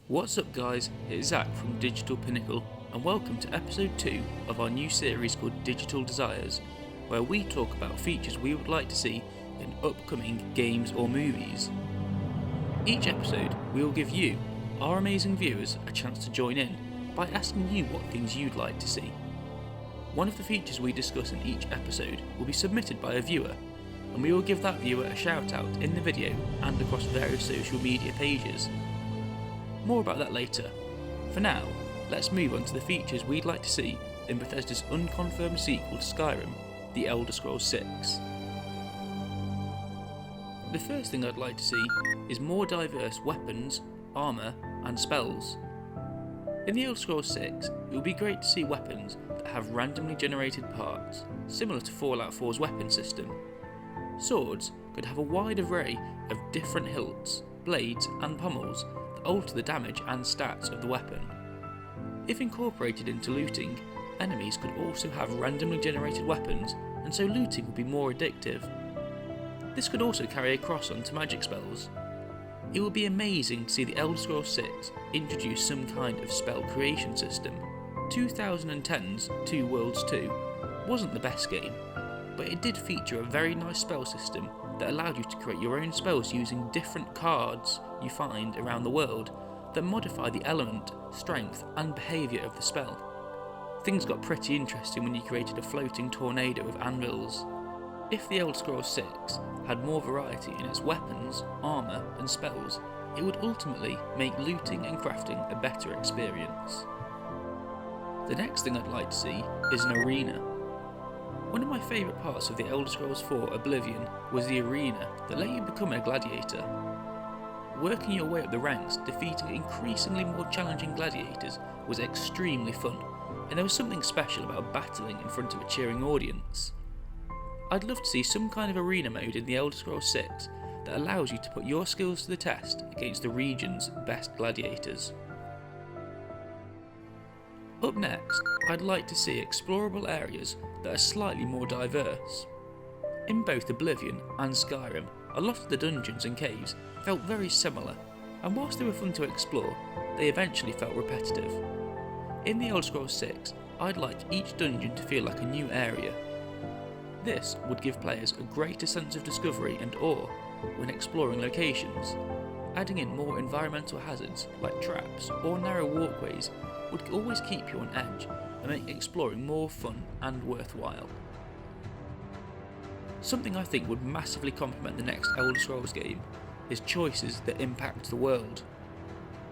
What's up guys, it's Zach from Digital Pinnacle and welcome to episode 2 of our new series called Digital Desires, where we talk about features we would like to see in upcoming games or movies. Each episode we will give you, our amazing viewers, a chance to join in by asking you what things you'd like to see. One of the features we discuss in each episode will be submitted by a viewer, and we will give that viewer a shout out in the video and across various social media pages. More about that later. For now, let's move on to the features we'd like to see in Bethesda's unconfirmed sequel to Skyrim, The Elder Scrolls 6. The first thing I'd like to see is more diverse weapons, armour and spells. In The Elder Scrolls 6, it would be great to see weapons that have randomly generated parts, similar to Fallout 4's weapon system. Swords could have a wide array of different hilts, blades and pommels that alter the damage and stats of the weapon. If incorporated into looting, enemies could also have randomly generated weapons, and so looting would be more addictive. This could also carry across onto magic spells. It would be amazing to see The Elder Scrolls 6 introduce some kind of spell creation system. 2010's Two Worlds 2 wasn't the best game, but it did feature a very nice spell system that allowed you to create your own spells using different cards you find around the world that modify the element, strength and behaviour of the spell. Things got pretty interesting when you created a floating tornado of anvils. If The Elder Scrolls 6 had more variety in its weapons, armour and spells, it would ultimately make looting and crafting a better experience. The next thing I'd like to see is an arena. One of my favourite parts of The Elder Scrolls 4 Oblivion was the arena that let you become a gladiator. Working your way up the ranks, defeating increasingly more challenging gladiators was extremely fun, and there was something special about battling in front of a cheering audience. I'd love to see some kind of arena mode in The Elder Scrolls 6 that allows you to put your skills to the test against the region's best gladiators. Up next, I'd like to see explorable areas that are slightly more diverse. In both Oblivion and Skyrim, a lot of the dungeons and caves felt very similar, and whilst they were fun to explore, they eventually felt repetitive. In The Elder Scrolls 6, I'd like each dungeon to feel like a new area. This would give players a greater sense of discovery and awe when exploring locations. Adding in more environmental hazards like traps or narrow walkways would always keep you on edge and make exploring more fun and worthwhile. Something I think would massively complement the next Elder Scrolls game is choices that impact the world.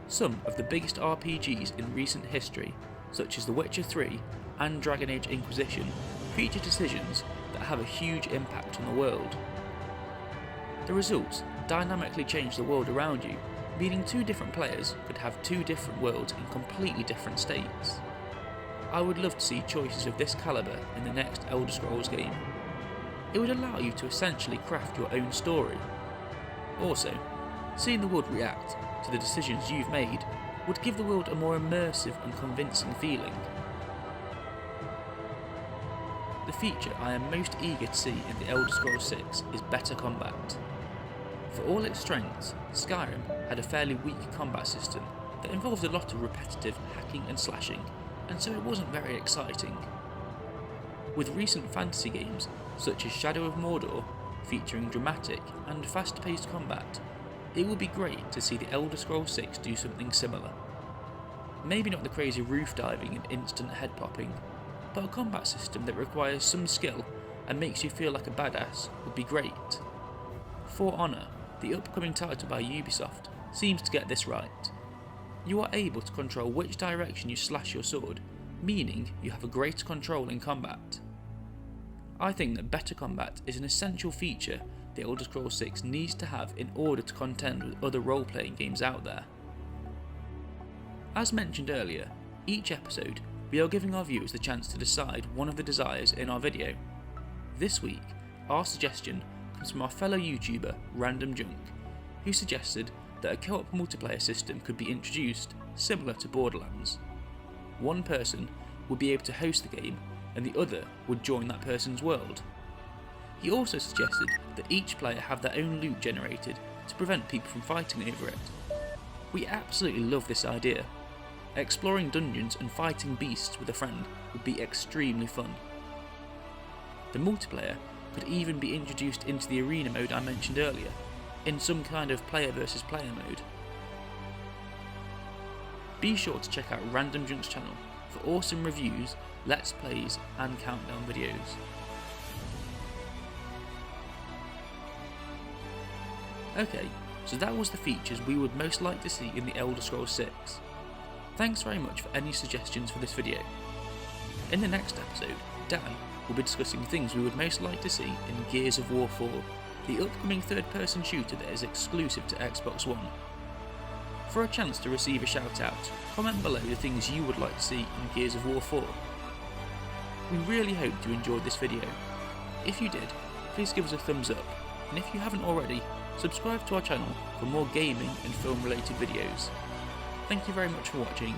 Some of the biggest RPGs in recent history, such as The Witcher 3 and Dragon Age Inquisition, feature decisions that have a huge impact on the world. The results dynamically change the world around you, meaning two different players could have two different worlds in completely different states. I would love to see choices of this calibre in the next Elder Scrolls game. It would allow you to essentially craft your own story. Also, seeing the world react to the decisions you've made would give the world a more immersive and convincing feeling. The feature I am most eager to see in The Elder Scrolls 6 is better combat. For all its strengths, Skyrim had a fairly weak combat system that involved a lot of repetitive hacking and slashing, and so it wasn't very exciting. With recent fantasy games such as Shadow of Mordor featuring dramatic and fast-paced combat, it would be great to see The Elder Scrolls 6 do something similar. Maybe not the crazy roof diving and instant head popping, but a combat system that requires some skill and makes you feel like a badass would be great. For Honor, the upcoming title by Ubisoft, seems to get this right. You are able to control which direction you slash your sword, meaning you have a greater control in combat. I think that better combat is an essential feature The Elder Scrolls 6 needs to have in order to contend with other role-playing games out there. As mentioned earlier, each episode we are giving our viewers the chance to decide one of the desires in our video. This week, our suggestion comes from our fellow YouTuber Random Junk, who suggested that a co-op multiplayer system could be introduced similar to Borderlands. One person would be able to host the game and the other would join that person's world. He also suggested that each player have their own loot generated to prevent people from fighting over it. We absolutely love this idea. Exploring dungeons and fighting beasts with a friend would be extremely fun. The multiplayer could even be introduced into the arena mode I mentioned earlier, in some kind of player versus player mode. Be sure to check out Random Junk's channel for awesome reviews, let's plays and countdown videos. Okay, so that was the features we would most like to see in the Elder Scrolls 6. Thanks very much for any suggestions for this video. In the next episode, Dan will be discussing things we would most like to see in Gears of War 4, the upcoming third-person shooter that is exclusive to Xbox One. For a chance to receive a shout out, comment below the things you would like to see in Gears of War 4. We really hope you enjoyed this video. If you did, please give us a thumbs up, and if you haven't already, subscribe to our channel for more gaming and film related videos. Thank you very much for watching.